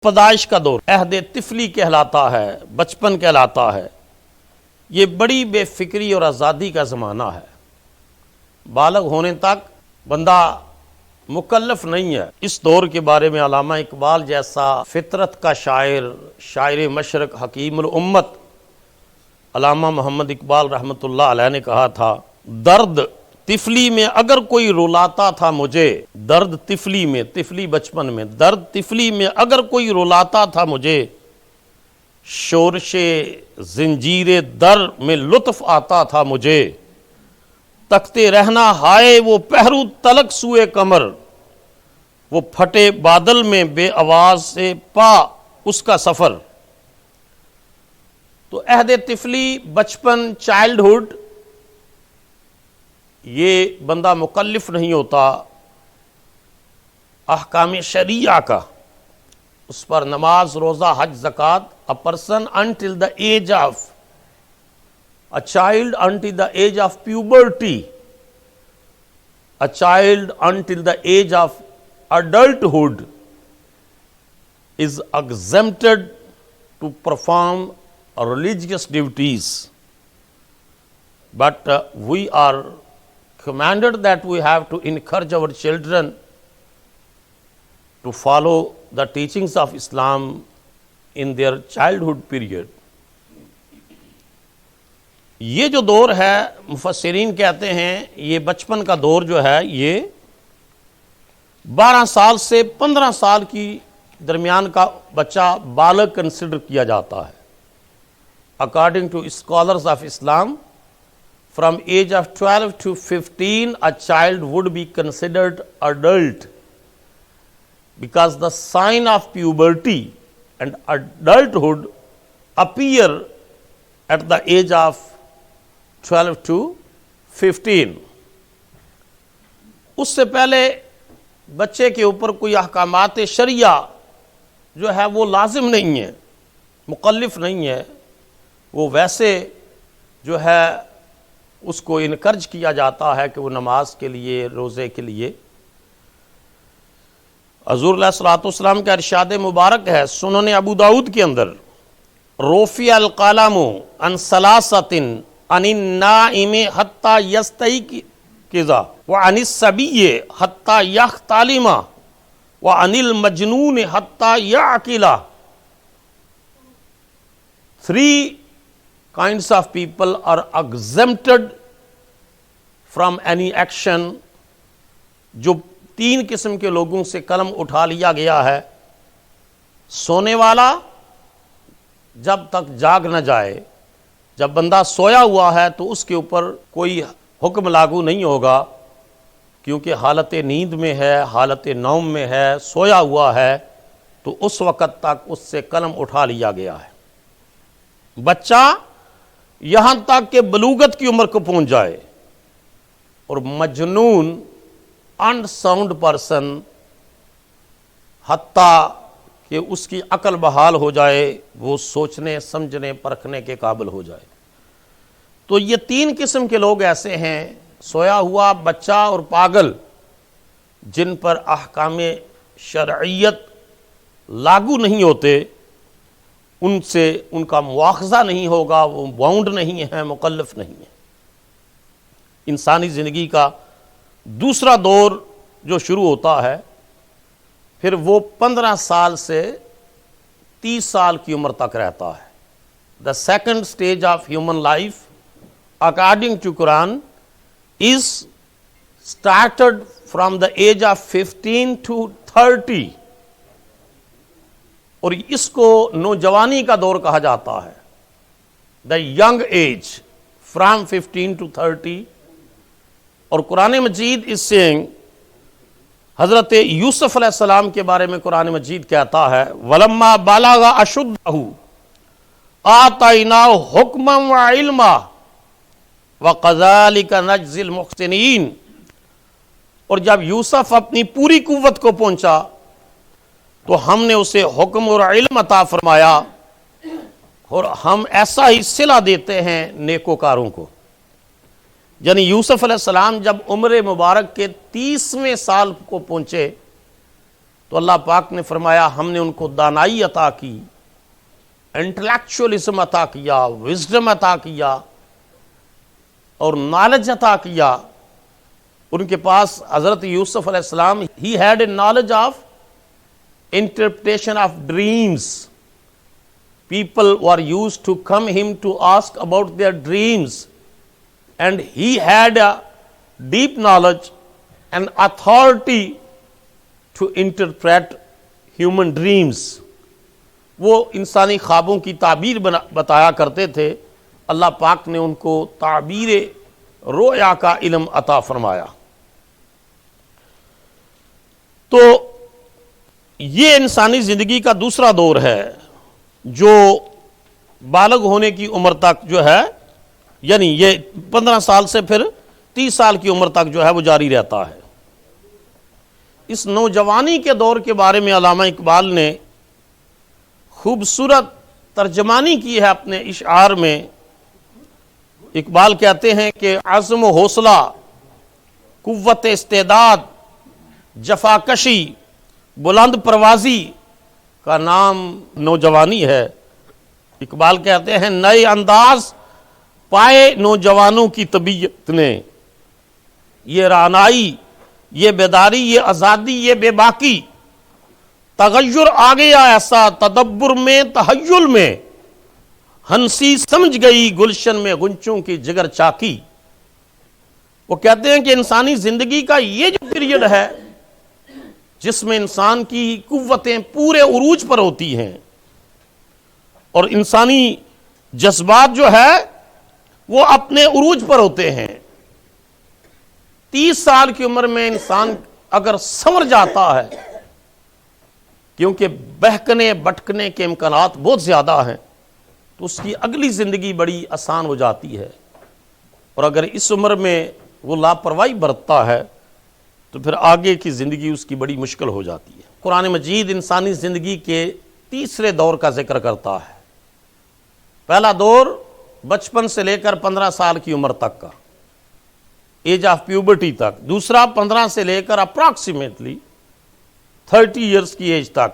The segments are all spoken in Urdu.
پیدائش کا دور عہد طفلی کہلاتا ہے، بچپن کہلاتا ہے۔ یہ بڑی بے فکری اور آزادی کا زمانہ ہے۔ بالغ ہونے تک بندہ مکلف نہیں ہے۔ اس دور کے بارے میں علامہ اقبال جیسا فطرت کا شاعر مشرق، حکیم الامت علامہ محمد اقبال رحمۃ اللہ علیہ نے کہا تھا، درد طفلی میں اگر کوئی رلاتا تھا مجھے، درد طفلی میں، طفلی بچپن میں، درد طفلی میں اگر کوئی رلاتا تھا مجھے، شورش زنجیر در میں لطف آتا تھا مجھے، تکتے رہنا ہائے وہ پہرو تلک سوئے کمر، وہ پھٹے بادل میں بے آواز سے پا اس کا سفر۔ تو عہد طفلی، بچپن، چائلڈہڈ، یہ بندہ مکلف نہیں ہوتا احکام شریعہ کا، اس پر نماز، روزہ، حج، زکوٰۃ۔ A person until the age of a child, until the age of puberty, a child until the age of adulthood is exempted to perform religious duties. But we are commanded that we have to encourage our children to follow the teachings of Islam in their childhood period. یہ جو دور ہے، مفسرین کہتے ہیں یہ بچپن کا دور جو ہے، یہ 12 سال سے 15 سال کی درمیان کا بچہ بالغ کنسیڈر کیا جاتا ہے۔ According to scholars of Islam, from age of 12 to 15, a child would be considered adult, because the sign of puberty and adulthood appear at the age of 12 to 15. اس سے پہلے بچے کے اوپر کوئی احکامات شرعیہ جو ہے وہ لازم نہیں ہے، مکلف نہیں ہے، وہ ویسے جو ہے اس کو انکرج کیا جاتا ہے کہ وہ نماز کے لیے، روزے کے لیے۔ حضور علیہ الصلوۃ والسلام کا ارشاد مبارک ہے سنن ابو داؤد کے اندر، رفع القلم عن ثلاثۃ، عن النائم حتی یستیقظ، وعن الصبی حتی یحتلم، وعن المجنون حتی یعقل۔ Three kinds of people are exempted from any action. جو 3 قسم کے لوگوں سے قلم اٹھا لیا گیا ہے، سونے والا جب تک جاگ نہ جائے، جب بندہ سویا ہوا ہے تو اس کے اوپر کوئی حکم لاگو نہیں ہوگا، کیونکہ حالت نیند میں ہے، حالت نوم میں ہے، سویا ہوا ہے، تو اس وقت تک اس سے قلم اٹھا لیا گیا ہے۔ بچہ یہاں تک کہ بلوغت کی عمر کو پہنچ جائے، اور مجنون انساؤنڈ پرسن حتیٰ کہ اس کی عقل بحال ہو جائے، وہ سوچنے، سمجھنے، پرکھنے کے قابل ہو جائے۔ تو یہ 3 قسم کے لوگ ایسے ہیں، سویا ہوا، بچہ اور پاگل، جن پر احکام شرعیت لاگو نہیں ہوتے، ان سے ان کا مواخذہ نہیں ہوگا، وہ باؤنڈ نہیں ہیں، مکلف نہیں ہیں۔ انسانی زندگی کا دوسرا دور جو شروع ہوتا ہے، پھر وہ 15 سال سے 30 سال کی عمر تک رہتا ہے۔ The second stage of human life, according to Quran, is started from the age of 15 to 30. اور اس کو نوجوانی کا دور کہا جاتا ہے، the young age from 15 to 30۔ اور قرآن مجید اس سے حضرت یوسف علیہ السلام کے بارے میں قرآن مجید کہتا ہے، وَلَمَّا بَلَغَ أَشُدَّهُ آتَيْنَاهُ حُکْمًا وَعِلْمًا وَكَذَلِكَ نَجْزِي الْمُحْسِنِينَ۔ اور جب یوسف اپنی پوری قوت کو پہنچا تو ہم نے اسے حکم اور علم عطا فرمایا، اور ہم ایسا ہی صلہ دیتے ہیں نیکوکاروں کو۔ یعنی یوسف علیہ السلام جب عمر مبارک کے 30ویں سال کو پہنچے تو اللہ پاک نے فرمایا ہم نے ان کو دانائی عطا کی، انٹلیکچوئلزم عطا کیا، وزڈم عطا کیا اور نالج عطا کیا۔ ان کے پاس حضرت یوسف علیہ السلام he had a knowledge of interpretation of dreams. People were used to come him to ask about their dreams, and he had a deep knowledge and authority to interpret human dreams. وہ انسانی خوابوں کی تعبیر بتایا کرتے تھے. اللہ پاک نے ان کو تعبیر رویا کا علم عطا فرمایا. تو یہ انسانی زندگی کا دوسرا دور ہے جو بالغ ہونے کی عمر تک جو ہے، یعنی یہ 15 سال سے پھر 30 سال کی عمر تک جو ہے وہ جاری رہتا ہے. اس نوجوانی کے دور کے بارے میں علامہ اقبال نے خوبصورت ترجمانی کی ہے اپنے اشعار میں. اقبال کہتے ہیں کہ عزم و حوصلہ، قوت استعداد، جفاکشی، بلند پروازی کا نام نوجوانی ہے. اقبال کہتے ہیں نئے انداز پائے نوجوانوں کی طبیعت نے، یہ رعنائی، یہ بیداری، یہ آزادی، یہ بے باکی، تغیر آ گیا ایسا تدبر میں تحیل میں، ہنسی سمجھ گئی گلشن میں غنچوں کی جگر چاکی. وہ کہتے ہیں کہ انسانی زندگی کا یہ جو پیریڈ ہے جس میں انسان کی قوتیں پورے عروج پر ہوتی ہیں اور انسانی جذبات جو ہے وہ اپنے عروج پر ہوتے ہیں. 30 سال کی عمر میں انسان اگر سنور جاتا ہے، کیونکہ بہکنے بٹکنے کے امکانات بہت زیادہ ہیں، تو اس کی اگلی زندگی بڑی آسان ہو جاتی ہے. اور اگر اس عمر میں وہ لاپرواہی برتتا ہے تو پھر آگے کی زندگی اس کی بڑی مشکل ہو جاتی ہے. قرآن مجید انسانی زندگی کے تیسرے دور کا ذکر کرتا ہے. پہلا دور بچپن سے لے کر 15 سال کی عمر تک کا، ایج آف پیوبرٹی تک. دوسرا 15 سے لے کر اپراکسیمیٹلی 30 ایئرس کی ایج تک.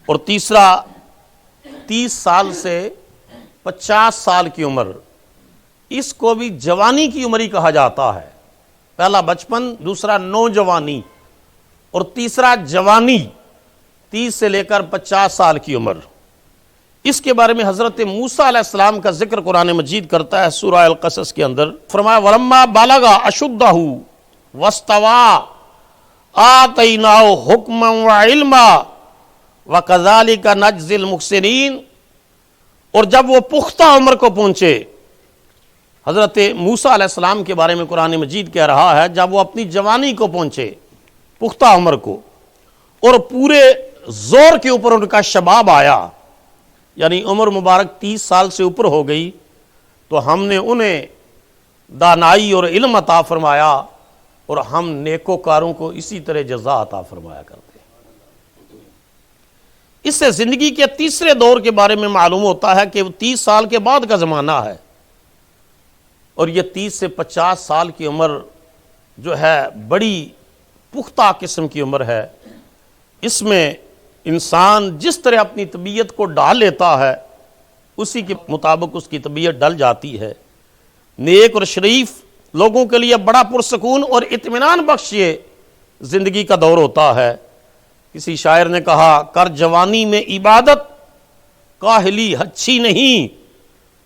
اور تیسرا 30 سال سے 50 سال کی عمر. اس کو بھی جوانی کی عمر ہی کہا جاتا ہے. پہلا بچپن، دوسرا نوجوانی اور تیسرا جوانی، 30 سے لے کر 50 سال کی عمر. اس کے بارے میں حضرت موسیٰ علیہ السلام کا ذکر قرآن مجید کرتا ہے سورہ القصص کے اندر. فرمایا وَلَمَّا بَلَغَ أَشُدَّهُ وَاسْتَوَىٰ آتَيْنَاهُ حُكْمًا وَعِلْمًا وَكَذَلِكَ نَجْزِي الْمُحْسِنِينَ. اور جب وہ پختہ عمر کو پہنچے، حضرت موسیٰ علیہ السلام کے بارے میں قرآن مجید کہہ رہا ہے جب وہ اپنی جوانی کو پہنچے، پختہ عمر کو، اور پورے زور کے اوپر ان کا شباب آیا، یعنی عمر مبارک 30 سال سے اوپر ہو گئی، تو ہم نے انہیں دانائی اور علم عطا فرمایا اور ہم نیکوکاروں کو اسی طرح جزا عطا فرمایا کرتے ہیں. اس سے زندگی کے تیسرے دور کے بارے میں معلوم ہوتا ہے کہ وہ 30 سال کے بعد کا زمانہ ہے. اور یہ 30 سے 50 سال کی عمر جو ہے بڑی پختہ قسم کی عمر ہے. اس میں انسان جس طرح اپنی طبیعت کو ڈال لیتا ہے اسی کے مطابق اس کی طبیعت ڈل جاتی ہے. نیک اور شریف لوگوں کے لیے بڑا پرسکون اور اطمینان بخش یہ زندگی کا دور ہوتا ہے. کسی شاعر نے کہا کر جوانی میں عبادت کاہلی اچھی نہیں،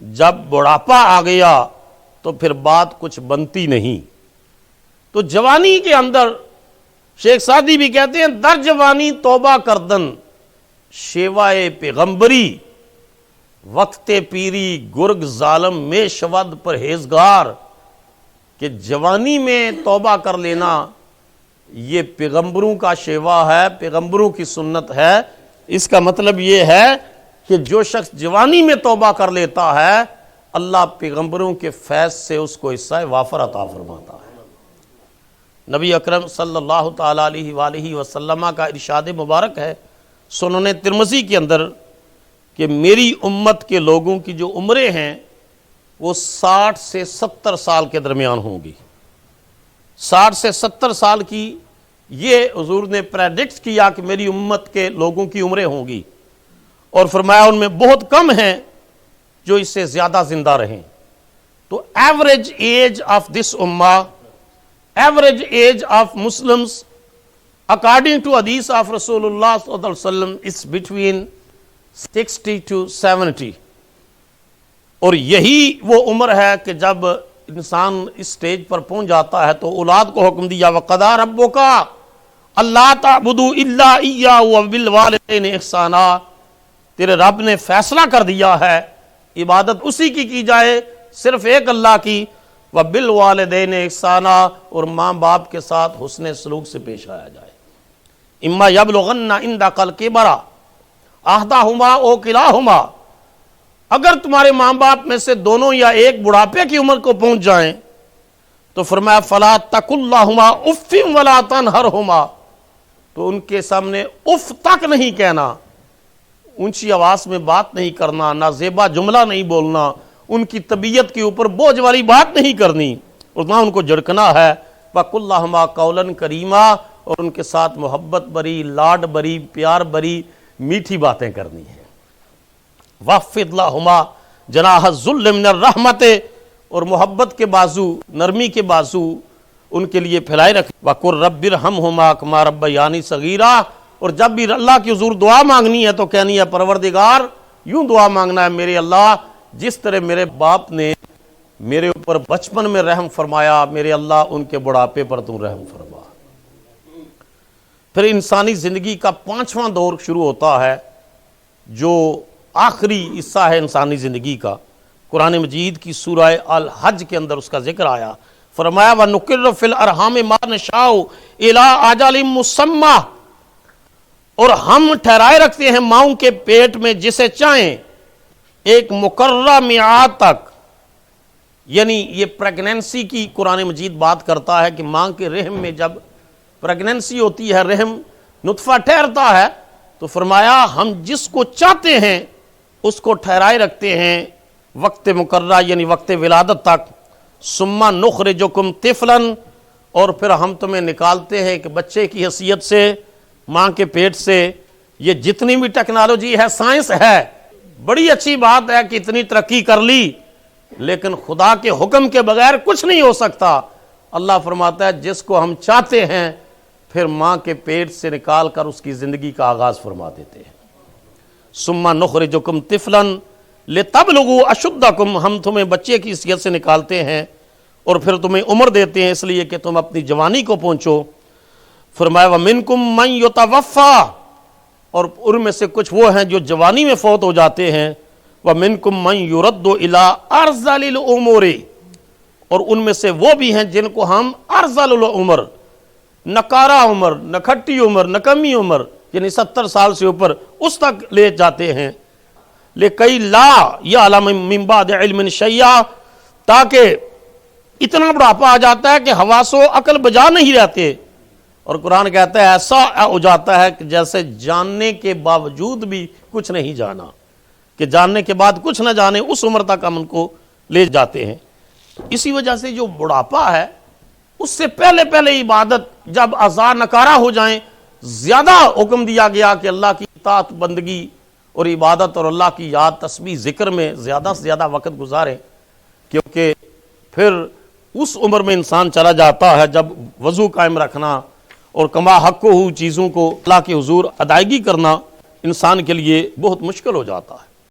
جب بڑھاپا آ گیا تو پھر بات کچھ بنتی نہیں. تو جوانی کے اندر شیخ سعدی بھی کہتے ہیں در جوانی توبہ کردن شیوائے پیغمبری، وقت پیری گرگ ظالم میں شود پرہیزگار. کہ جوانی میں توبہ کر لینا یہ پیغمبروں کا شیوا ہے، پیغمبروں کی سنت ہے. اس کا مطلب یہ ہے کہ جو شخص جوانی میں توبہ کر لیتا ہے اللہ پیغمبروں کے فیض سے اس کو حصہ وافر عطا فرماتا ہے. نبی اکرم صلی اللہ تعالیٰ علیہ وآلہ وسلم کا ارشاد مبارک ہے سنن ترمذی کے اندر کہ میری امت کے لوگوں کی جو عمریں ہیں وہ 60 سے 70 سال کے درمیان ہوں گی. 60 سے 70 سال کی یہ حضور نے پریڈکٹ کیا کہ میری امت کے لوگوں کی عمریں ہوں گی، اور فرمایا ان میں بہت کم ہیں جو اس سے زیادہ زندہ رہیں۔ تو ایوریج ایج آف دس امہ، average age of Muslims according to hadith of Rasulullah sallallahu alaihi wasallam is between 60 to 70، اور یہی وہ عمر ہے کہ جب انسان اس سٹیج پر پہنچ جاتا ہے تو اولاد کو حکم دیا وَقَضَىٰ رَبُّكَ أَلَّا تَعْبُدُوا إِلَّا إِيَّاهُ وَبِالْوَالِدَيْنِ إِحْسَانًا، تیرے رب نے فیصلہ کر دیا ہے عبادت اسی کی جائے، صرف ایک اللہ کی، وَبِالْوَالِدَيْنِ إِحْسَانًا، اور ماں باپ کے ساتھ حسن سلوک سے پیش آیا جائے۔ اما یبلغن عندک الکبر احدہما او کلاہما، اگر تمہارے ماں باپ میں سے دونوں یا ایک بڑھاپے کی عمر کو پہنچ جائیں تو فرمایا فلا تقل لہما اف ولا تنہرہما، تو ان کے سامنے اف تک نہیں کہنا، اونچی آواز میں بات نہیں کرنا، نازیبا جملہ نہیں بولنا، ان کی طبیعت کے اوپر بوجھ والی بات نہیں کرنی، اور نہ ان کو جھڑکنا ہے۔ وَقُلْ لَهُمَا قَوْلًا كَرِيمًا، اور ان کے ساتھ محبت بری، لاڈ بری، پیار بری، میٹھی باتیں کرنی ہیں۔ وَخْفِضْ لَهُمَا جَنَاحَ الذُّلِّ مِنَ الرَّحْمَةِ، اور محبت کے بازو، نرمی کے بازو ان کے لیے پھیلائے رکھ۔ وَقُلْ رَبِّ ارْحَمْهُمَا كَمَا رَبَّيَانِي صَغِيرًا، اور جب بھی اللہ کی حضور دعا مانگنی ہے تو کہنی ہے پروردگار یوں دعا مانگنا ہے میرے اللہ جس طرح میرے باپ نے میرے اوپر بچپن میں رحم فرمایا، میرے اللہ ان کے بڑھاپے پر تم رحم فرما۔ پھر انسانی زندگی کا 5واں دور شروع ہوتا ہے جو آخری حصہ ہے انسانی زندگی کا۔ قرآن مجید کی سورہ الحج کے اندر اس کا ذکر آیا، فرمایا وَنُقِرُّ فِي الْأَرْحَامِ مَا نَشَاءُ إِلَىٰ أَجَلٍ مُّسَمًّى، اور ہم ٹھہرائے رکھتے ہیں ماؤں کے پیٹ میں جسے چاہیں ایک مقررہ میعاد تک، یعنی یہ پریگنینسی کی قرآن مجید بات کرتا ہے کہ ماں کے رحم میں جب پریگنینسی ہوتی ہے، رحم نطفہ ٹھہرتا ہے، تو فرمایا ہم جس کو چاہتے ہیں اس کو ٹھہرائے رکھتے ہیں وقت مقررہ یعنی وقت ولادت تک۔ ثم نخرجکم طفلا، اور پھر ہم تمہیں نکالتے ہیں کہ بچے کی حیثیت سے ماں کے پیٹ سے۔ یہ جتنی بھی ٹیکنالوجی ہے، سائنس ہے، بڑی اچھی بات ہے کہ اتنی ترقی کر لی، لیکن خدا کے حکم کے بغیر کچھ نہیں ہو سکتا۔ اللہ فرماتا ہے جس کو ہم چاہتے ہیں پھر ماں کے پیٹ سے نکال کر اس کی زندگی کا آغاز فرما دیتے ہیں۔ ثم نخرجکم طفلا لتبلغوا اشدکم، ہم تمہیں بچے کی حیثیت سے نکالتے ہیں اور پھر تمہیں عمر دیتے ہیں اس لیے کہ تم اپنی جوانی کو پہنچو۔ فرمایا ومنکم من یتوفی، اور ان میں سے کچھ وہ ہیں جو جوانی میں فوت ہو جاتے ہیں۔ ومنکم من یرد الی ارذل الامور، اور ان میں سے وہ بھی ہیں جن کو ہم ارذل العمر، نکارہ عمر، نکھٹی عمر، نکمی عمر، یعنی 70 سال سے اوپر اس تک لے جاتے ہیں۔ لِكَيْ لَا يَعْلَمَ مِن بَعْدِ عِلْمٍ شَيْئًا، تاکہ اتنا بڑھاپا آ جاتا ہے کہ حواس و عقل بجا نہیں رہتے، اور قرآن کہتا ہے ایسا ہو جاتا ہے کہ جیسے جاننے کے باوجود بھی کچھ نہیں جانا، کہ جاننے کے بعد کچھ نہ جانے، اس عمر تک ہم ان کو لے جاتے ہیں۔ اسی وجہ سے جو بڑھاپا ہے اس سے پہلے پہلے عبادت جب اعضاء نکارہ ہو جائیں، زیادہ حکم دیا گیا کہ اللہ کی اطاعت بندگی اور عبادت اور اللہ کی یاد تسبیح ذکر میں زیادہ سے زیادہ وقت گزاریں، کیونکہ پھر اس عمر میں انسان چلا جاتا ہے جب وضو قائم رکھنا اور کما حق ہو چیزوں کو اللہ کے حضور ادائیگی کرنا انسان کے لیے بہت مشکل ہو جاتا ہے۔